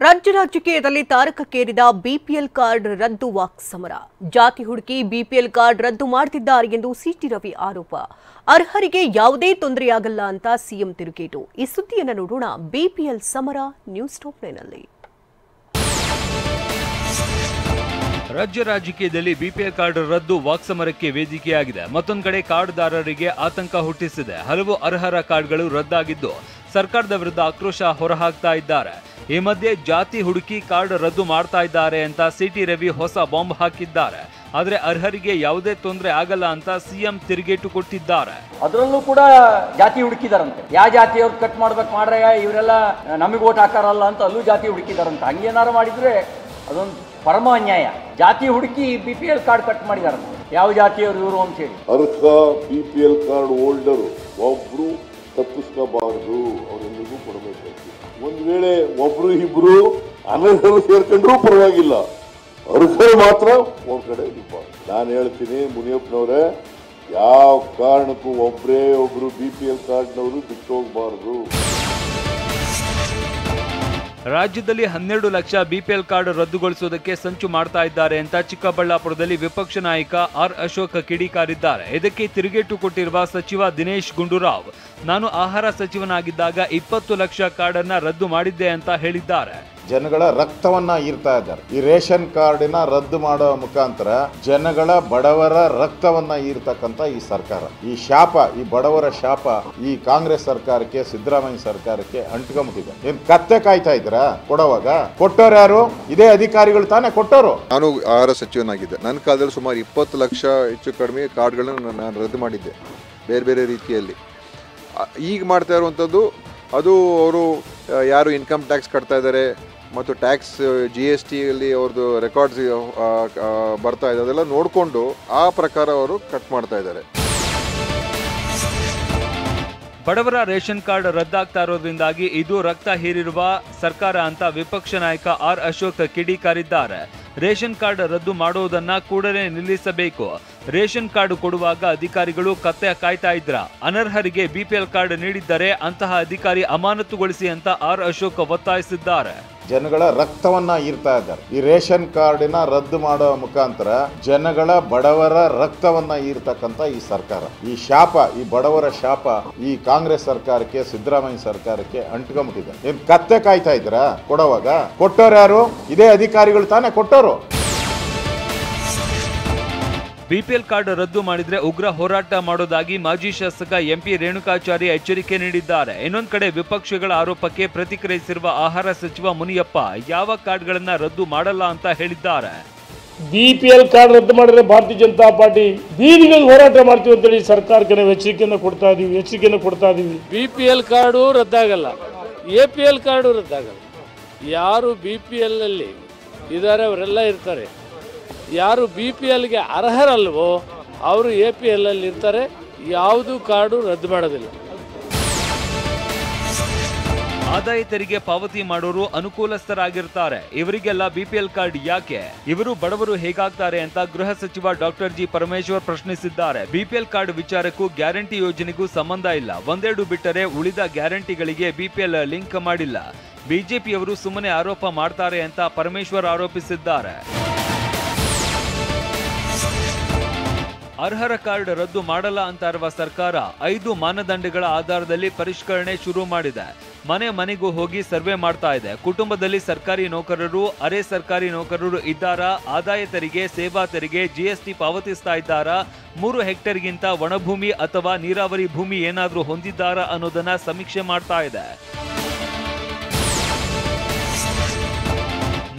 ರಾಜ್ಯ ರಾಜಕೀಯದಲ್ಲಿ ತಾರಕಕ್ಕೇರಿದ BPL card ರದ್ದು ವಾಕ್ ಸಮರ. ಜಾತಿ ಹುಡುಕಿ ಬಿಪಿಎಲ್ ಕಾರ್ಡ್ ರದ್ದು ಮಾಡುತ್ತಿದ್ದಾರೆ ಎಂದು ಸಿಟಿ ರವಿ ಆರೋಪ. ಅರ್ಹರಿಗೆ ಯಾವುದೇ ತೊಂದರೆಯಾಗಲ್ಲ ಅಂತ ಸಿಎಂ ತಿರುಗೇಟು. ಈ ಸುದ್ದಿಯನ್ನು ನೋಡೋಣ ಬಿಪಿಎಲ್ ಸಮರ ನ್ಯೂಸ್ ಟಾಪ್ 9ನಲ್ಲಿ. ರಾಜ್ಯ ರಾಜಕೀಯದಲ್ಲಿ ಬಿಪಿಎಲ್ ಕಾರ್ಡ್ ರದ್ದು ವಾಕ್ ಸಮರಕ್ಕೆ ವೇದಿಕೆಯಾಗಿದೆ. ಮತ್ತೊಂದು ಕಡೆ ಕಾರ್ಡ್ದಾರರಿಗೆ ಆತಂಕ ಹುಟ್ಟಿಸಿದೆ. ಹಲವು ಅರ್ಹರ ಕಾರ್ಡ್ಗಳು ರದ್ದಾಗಿದ್ದು ಸರ್ಕಾರದ ವಿರುದ್ಧ ಆಕ್ರೋಶ ಹೊರಹಾಕ್ತಾ ಇದ್ದಾರೆ. ಈ ಮಧ್ಯೆ ಜಾತಿ ಹುಡುಕಿ ಕಾರ್ಡ್ ರದ್ದು ಮಾಡ್ತಾ ಇದ್ದಾರೆ ಅಂತ ಸಿಟಿ ರವಿ ಹೊಸ ಬಾಂಬ್ ಹಾಕಿದ್ದಾರೆ. ಆದ್ರೆ ಅರ್ಹರಿಗೆ ಯಾವುದೇ ತೊಂದರೆ ಆಗಲ್ಲ ಅಂತ ಸಿಎಂ ತಿರುಗೇಟು ಕೊಟ್ಟಿದ್ದಾರೆ. ಅದರಲ್ಲೂ ಕೂಡ ಜಾತಿ ಹುಡುಕಿದಾರಂತೆ. ಯಾವ ಜಾತಿಯವ್ರು ಕಟ್ ಮಾಡ್ರೆ ಇವರೆಲ್ಲ ನಮಗೆ ಓಟ್ ಹಾಕಾರಲ್ಲ ಅಂತ ಅಲ್ಲೂ ಜಾತಿ ಹುಡುಕಿದಾರಂತೆ. ಹಂಗೇನಾರು ಮಾಡಿದ್ರೆ ಅದೊಂದು ಪರಮ ಅನ್ಯಾಯ. ಜಾತಿ ಹುಡುಕಿ ಬಿಪಿಎಲ್ ಕಾರ್ಡ್ ಕಟ್ ಮಾಡಿದಾರಂತೆ. ಯಾವ ಜಾತಿಯವರು ಇವರು ಅಂತ ಹೇಳಿ ಅರ್ಹ ಬಿಪಿಎಲ್ ಕಾರ್ಡ್ ಹೋಲ್ಡರ್ ಒಬ್ರು ತಪ್ಪಿಸ್ಕೋಬಾರದು, ಅವರೆಲ್ಲರಿಗೂ ಕೊಡಬೇಕು. ಒಂದ್ ವೇಳೆ ಒಬ್ರು ಇಬ್ರು ಅನರ್ಹರು ಸೇರ್ಕೊಂಡ್ರೂ ಪರವಾಗಿಲ್ಲ, ಅರ್ಹರು ಮಾತ್ರ ಒಂದ್ ಕಡೆ ಇರಬಾರ್ದು. ನಾನು ಹೇಳ್ತೀನಿ ಮುನಿಯಪ್ಪನವ್ರೆ, ಯಾವ ಕಾರಣಕ್ಕೂ ಒಬ್ರು ಬಿಪಿಎಲ್ ಕಾರ್ಡ್ನವರು ಬಿಟ್ಟು ಹೋಗಬಾರದು. ರಾಜ್ಯದಲ್ಲಿ 12 ಲಕ್ಷ ಬಿಪಿಎಲ್ ಕಾರ್ಡ್ ರದ್ದುಗೊಳಿಸುವುದಕ್ಕೆ ಸಂಚು ಮಾಡ್ತಾ ಇದ್ದಾರೆ ಅಂತ ಚಿಕ್ಕಬಳ್ಳಾಪುರದಲ್ಲಿ ವಿಪಕ್ಷ ನಾಯಕ ಆರ್ ಅಶೋಕ್ ಕಿಡಿಕಾರಿದ್ದಾರೆ. ಇದಕ್ಕೆ ತಿರುಗೇಟು ಕೊಟ್ಟಿರುವ ಸಚಿವ ದಿನೇಶ್ ಗುಂಡೂರಾವ್, ನಾನು ಆಹಾರ ಸಚಿವನಾಗಿದ್ದಾಗ 20 ಲಕ್ಷ ಕಾರ್ಡ್ ಅನ್ನ ರದ್ದು ಮಾಡಿದ್ದೆ ಅಂತ ಹೇಳಿದ್ದಾರೆ. ಜನಗಳ ರಕ್ತವನ್ನ ಹೀರ್ತಾ ಇದ್ದಾರೆ. ಈ ರೇಷನ್ ಕಾರ್ಡಿನ ರದ್ದು ಮಾಡೋ ಮುಖಾಂತರ ಜನಗಳ ಬಡವರ ರಕ್ತವನ್ನ ಹೀರ್ತಕ್ಕಂಥ ಈ ಸರ್ಕಾರ, ಈ ಶಾಪ, ಈ ಬಡವರ ಶಾಪ ಈ ಕಾಂಗ್ರೆಸ್ ಸರ್ಕಾರಕ್ಕೆ, ಸಿದ್ದರಾಮಯ್ಯ ಸರ್ಕಾರಕ್ಕೆ ಅಂಟ್ಕೊಂಬಿಟ್ಟಿದೆ. ಏನ್ ಕತ್ತೆ ಕಾಯ್ತಾ ಇದ್ರ? ಕೊಡುವಾಗ ಕೊಟ್ಟೋರು ಯಾರು? ಇದೇ ಅಧಿಕಾರಿಗಳು ತಾನೇ ಕೊಟ್ಟೋರು. ನಾನು ಆಹಾರ ಸಚಿವನಾಗಿದ್ದೆ. ನನ್ನ ಕಾಲದಲ್ಲಿ ಸುಮಾರು 20 ಲಕ್ಷ ಹೆಚ್ಚು ಕಡಿಮೆ ಕಾರ್ಡ್ಗಳನ್ನು ನಾನು ರದ್ದು ಮಾಡಿದ್ದೆ ಬೇರೆ ಬೇರೆ ರೀತಿಯಲ್ಲಿ. ಈಗ ಮಾಡ್ತಾ ಇರುವಂಥದ್ದು ಅದು ಅವರು ಯಾರು ಇನ್ಕಮ್ ಟ್ಯಾಕ್ಸ್ ಕಟ್ತಾ ಇದ್ದಾರೆ ಮತ್ತು ಟ್ಯಾಕ್ಸ್ GSTಯಲ್ಲಿ ಅವ್ರದ್ದು ರೆಕಾರ್ಡ್ಸ್ ಬರ್ತಾ ಇದೆ, ಅದೆಲ್ಲ ನೋಡಿಕೊಂಡು ಆ ಪ್ರಕಾರ ಅವರು ಕಟ್ ಮಾಡ್ತಾ ಇದ್ದಾರೆ. ಬಡವರ ರೇಷನ್ ಕಾರ್ಡ್ ರದ್ದಾಗ್ತಾ ಇರೋದ್ರಿಂದಾಗಿ ಇದು ರಕ್ತ ಹೀರಿರುವ ಸರ್ಕಾರ ಅಂತ ವಿಪಕ್ಷ ನಾಯಕ ಆರ್ ಅಶೋಕ್ ಕಿಡಿಕಾರಿದ್ದಾರೆ. ರೇಷನ್ ಕಾರ್ಡ್ ರದ್ದು ಮಾಡುವುದನ್ನ ಕೂಡಲೇ ನಿಲ್ಲಿಸಬೇಕು. ರೇಷನ್ ಕಾರ್ಡ್ ಕೊಡುವಾಗ ಅಧಿಕಾರಿಗಳು ಕತ್ತೆ ಕಾಯ್ತಾ ಇದ್ರ. ಅನರ್ಹರಿಗೆ ಬಿಪಿಎಲ್ ಕಾರ್ಡ್ ನೀಡಿದ್ದರೆ ಅಂತಹ ಅಧಿಕಾರಿ ಅಮಾನತುಗೊಳಿಸಿ ಅಂತ ಆರ್ ಅಶೋಕ್ ಒತ್ತಾಯಿಸಿದ್ದಾರೆ. ಜನಗಳ ರಕ್ತವನ್ನ ಹೀರ್ತಾ ಇದ್ದಾರೆ. ಈ ರೇಷನ್ ಕಾರ್ಡಿನ ರದ್ದು ಮಾಡೋ ಮುಖಾಂತರ ಜನಗಳ ಬಡವರ ರಕ್ತವನ್ನ ಹೀರ್ತಕ್ಕಂಥ ಈ ಸರ್ಕಾರ, ಈ ಶಾಪ, ಈ ಬಡವರ ಶಾಪ ಈ ಕಾಂಗ್ರೆಸ್ ಸರ್ಕಾರಕ್ಕೆ, ಸಿದ್ದರಾಮಯ್ಯ ಸರ್ಕಾರಕ್ಕೆ ಅಂಟ್ಕೊಂಬಿಟ್ಟಿದೆ. ಏನ್ ಕತ್ತೆ ಕಾಯ್ತಾ ಇದ್ರ? ಕೊಡುವಾಗ ಕೊಟ್ಟೋರು ಯಾರು? ಇದೇ ಅಧಿಕಾರಿಗಳು ತಾನೇ ಕೊಟ್ಟೋರು. ಬಿಪಿಎಲ್ ಕಾರ್ಡ್ ರದ್ದು ಮಾಡಿದ್ರೆ ಉಗ್ರ ಹೋರಾಟ ಮಾಡೋದಾಗಿ ಮಾಜಿ ಶಾಸಕ ಎಂಪಿ ರೇಣುಕಾಚಾರ್ಯ ಎಚ್ಚರಿಕೆ ನೀಡಿದ್ದಾರೆ. ಇನ್ನೊಂದು ಕಡೆ ವಿಪಕ್ಷಗಳ ಆರೋಪಕ್ಕೆ ಪ್ರತಿಕ್ರಿಯಿಸಿರುವ ಆಹಾರ ಸಚಿವ ಮುನಿಯಪ್ಪ, ಯಾವ ಕಾರ್ಡ್ಗಳನ್ನ ರದ್ದು ಮಾಡಲ್ಲ ಅಂತ ಹೇಳಿದ್ದಾರೆ. ಬಿಪಿಎಲ್ ಕಾರ್ಡ್ ರದ್ದು ಮಾಡಿದ್ರೆ ಭಾರತೀಯ ಜನತಾ ಪಾರ್ಟಿ ಬೀದಿಗಳಲ್ಲಿ ಹೋರಾಟ ಮಾಡ್ತೀವಿ ಅಂತೇಳಿ ಸರ್ಕಾರಕ್ಕೆ ನಾವು ಎಚ್ಚರಿಕೆಯನ್ನು ಕೊಡ್ತಾ ಇದೀವಿ. ಬಿಪಿಎಲ್ ಕಾರ್ಡು ರದ್ದಾಗಲ್ಲ, APL ಕಾರ್ಡು ರದ್ದಾಗಲ್ಲ. ಯಾರು BPL ಅಲ್ಲಿ ಇದ್ದಾರೆ ಅವರೆಲ್ಲ ಇರ್ತಾರೆ. ಯಾರು BPLಗೆ ಅರ್ಹರಲ್ವೋ ಅವರು APL ಅಲ್ಲಿ ಇರ್ತಾರೆ. ಯಾವುದು ಕಾರ್ಡು ರದ್ದು ಮಾಡೋದಿಲ್ಲ. ಆದಾಯ ತೆರಿಗೆ ಪಾವತಿ ಮಾಡೋರು ಅನುಕೂಲಸ್ಥರಾಗಿರ್ತಾರೆ. ಇವರಿಗೆಲ್ಲ ಬಿಪಿಎಲ್ ಕಾರ್ಡ್ ಯಾಕೆ? ಇವರು ಬಡವರು ಹೇಗಾಗ್ತಾರೆ ಅಂತ ಗೃಹ ಸಚಿವ ಡಾಕ್ಟರ್ ಜಿ ಪರಮೇಶ್ವರ್ ಪ್ರಶ್ನಿಸಿದ್ದಾರೆ. ಬಿಪಿಎಲ್ ಕಾರ್ಡ್ ವಿಚಾರಕ್ಕೂ ಗ್ಯಾರಂಟಿ ಯೋಜನೆಗೂ ಸಂಬಂಧ ಇಲ್ಲ. ಒಂದೆರಡು ಬಿಟ್ಟರೆ ಉಳಿದ ಗ್ಯಾರಂಟಿಗಳಿಗೆ ಬಿಪಿಎಲ್ ಲಿಂಕ್ ಮಾಡಿಲ್ಲ. ಬಿಜೆಪಿಯವರು ಸುಮ್ಮನೆ ಆರೋಪ ಮಾಡ್ತಾರೆ ಅಂತ ಪರಮೇಶ್ವರ್ ಆರೋಪಿಸಿದ್ದಾರೆ. ಅರ್ಹರ ಕಾರ್ಡ್ ರದ್ದು ಮಾಡಲ್ಲ ಅಂತ ಇರುವ ಸರ್ಕಾರ 5 ಮಾನದಂಡಗಳ ಆಧಾರದಲ್ಲಿ ಪರಿಷ್ಕರಣೆ ಶುರು ಮಾಡಿದೆ. ಮನೆ ಮನೆಗೂ ಹೋಗಿ ಸರ್ವೆ ಮಾಡ್ತಾ ಇದೆ. ಕುಟುಂಬದಲ್ಲಿ ಸರ್ಕಾರಿ ನೌಕರರು, ಅರೆ ಸರ್ಕಾರಿ ನೌಕರರು ಇದ್ದಾರಾ? ಆದಾಯ ತೆರಿಗೆ, ಸೇವಾ ತೆರಿಗೆ, GST ಪಾವತಿಸ್ತಾ ಇದ್ದಾರಾ? 3 ಹೆಕ್ಟೇರ್ಗಿಂತ ಒಣಭೂಮಿ ಅಥವಾ ನೀರಾವರಿ ಭೂಮಿ ಏನಾದರೂ ಹೊಂದಿದ್ದಾರಾ ಅನ್ನೋದನ್ನ ಸಮೀಕ್ಷೆ ಮಾಡ್ತಾ ಇದೆ.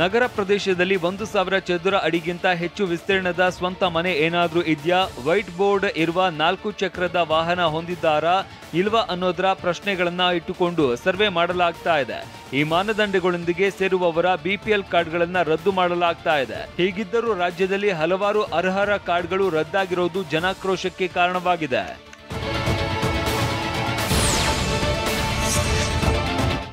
ನಗರ ಪ್ರದೇಶದಲ್ಲಿ 1000 ಚದುರ ಅಡಿಗಿಂತ ಹೆಚ್ಚು ವಿಸ್ತೀರ್ಣದ ಸ್ವಂತ ಮನೆ ಏನಾದ್ರೂ ಇದೆಯಾ? ವೈಟ್ ಬೋರ್ಡ್ ಇರುವ 4 ಚಕ್ರದ ವಾಹನ ಹೊಂದಿದ್ದಾರಾ ಇಲ್ವಾ ಅನ್ನೋದರ ಪ್ರಶ್ನೆಗಳನ್ನ ಇಟ್ಟುಕೊಂಡು ಸರ್ವೆ ಮಾಡಲಾಗ್ತಾ ಇದೆ. ಈ ಮಾನದಂಡಗಳೊಂದಿಗೆ ಸೇರುವವರ ಬಿಪಿಎಲ್ ಕಾರ್ಡ್ಗಳನ್ನ ರದ್ದು ಮಾಡಲಾಗ್ತಾ ಇದೆ. ಹೀಗಿದ್ದರೂ ರಾಜ್ಯದಲ್ಲಿ ಹಲವಾರು ಅರ್ಹರ ಕಾರ್ಡ್ಗಳು ರದ್ದಾಗಿರೋದು ಜನಾಕ್ರೋಶಕ್ಕೆ ಕಾರಣವಾಗಿದೆ.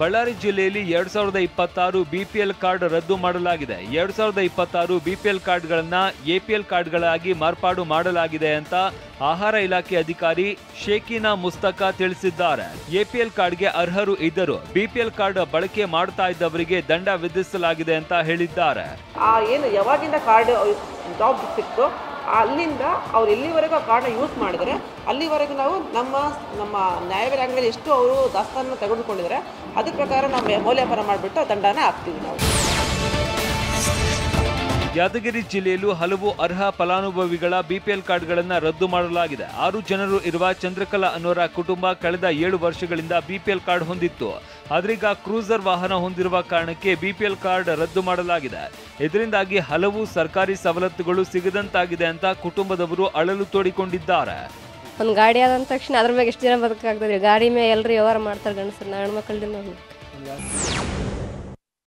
ಬಳ್ಳಾರಿ ಜಿಲ್ಲೆಯಲ್ಲಿ 2026 ಬಿಪಿಎಲ್ ಕಾರ್ಡ್ ರದ್ದು ಮಾಡಲಾಗಿದೆ. 2026 ಬಿಪಿಎಲ್ ಕಾರ್ಡ್ಗಳನ್ನ ಎಪಿಎಲ್ ಕಾರ್ಡ್ಗಳಾಗಿ ಮಾರ್ಪಾಡು ಮಾಡಲಾಗಿದೆ ಅಂತ ಆಹಾರ ಇಲಾಖೆ ಅಧಿಕಾರಿ ಶೇಖಿನಾ ಮುಸ್ತಕಾ ತಿಳಿಸಿದ್ದಾರೆ. ಎಪಿಎಲ್ ಕಾರ್ಡ್ಗೆ ಅರ್ಹರು ಇದ್ದರು, ಬಿಪಿಎಲ್ ಕಾರ್ಡ್ ಬಳಕೆ ಮಾಡ್ತಾ ಇದ್ದವರಿಗೆ ದಂಡ ವಿಧಿಸಲಾಗಿದೆ ಅಂತ ಹೇಳಿದ್ದಾರೆ. ಏನು ಯಾವಾಗಿಂದ ಕಾರ್ಡ್ ಜಾಬ್ ಸಿಕ್ತು ಅಲ್ಲಿಂದ ಅವ್ರು ಎಲ್ಲಿವರೆಗೂ ಆ ಕಾರ್ಡ್ನ ಯೂಸ್ ಮಾಡಿದರೆ ಅಲ್ಲಿವರೆಗೂ ನಾವು ನಮ್ಮ ನ್ಯಾಯವ್ಯಾಜ್ಞೆಯಲ್ಲಿ ಎಷ್ಟು ಅವರು ದಾಸ್ತಾನನ್ನು ತೆಗೆದುಕೊಂಡಿದ್ದಾರೆ ಅದ್ರ ಪ್ರಕಾರ ನಾವು ಮೌಲ್ಯಮಾಪನ ಮಾಡಿಬಿಟ್ಟು ದಂಡನ ಹಾಕ್ತೀವಿ ನಾವು. ಯಾದಗಿರಿ ಜಿಲ್ಲೆಯಲ್ಲೂ ಹಲವು ಅರ್ಹ ಫಲಾನುಭವಿಗಳ ಬಿಪಿಎಲ್ ಕಾರ್ಡ್ಗಳನ್ನು ರದ್ದು ಮಾಡಲಾಗಿದೆ. 6 ಜನರು ಇರುವ ಚಂದ್ರಕಲಾ ಅನ್ನೋರ ಕುಟುಂಬ ಕಳೆದ 7 ವರ್ಷಗಳಿಂದ ಬಿಪಿಎಲ್ ಕಾರ್ಡ್ ಹೊಂದಿತ್ತು. ಆದ್ರೀಗ ಕ್ರೂಸರ್ ವಾಹನ ಹೊಂದಿರುವ ಕಾರಣಕ್ಕೆ ಬಿಪಿಎಲ್ ಕಾರ್ಡ್ ರದ್ದು ಮಾಡಲಾಗಿದೆ. ಇದರಿಂದಾಗಿ ಹಲವು ಸರ್ಕಾರಿ ಸವಲತ್ತುಗಳು ಸಿಗದಂತಾಗಿದೆ ಅಂತ ಕುಟುಂಬದವರು ಅಳಲು ತೋಡಿಕೊಂಡಿದ್ದಾರೆ. ಒಂದು ಗಾಡಿ ಆದ ತಕ್ಷಣ ಅದ್ರ ಮೇಲೆ ಎಷ್ಟು ಜನ ಬದುಕಾಗ್ತದೆ? ಗಾಡಿ ಮೇಲೆ ಎಲ್ಲರೂ ವ್ಯವಹಾರ ಮಾಡ್ತಾರೆ ಗಂಡಸರು, ಹೆಣ್ಮಕ್ಳದಿಂದ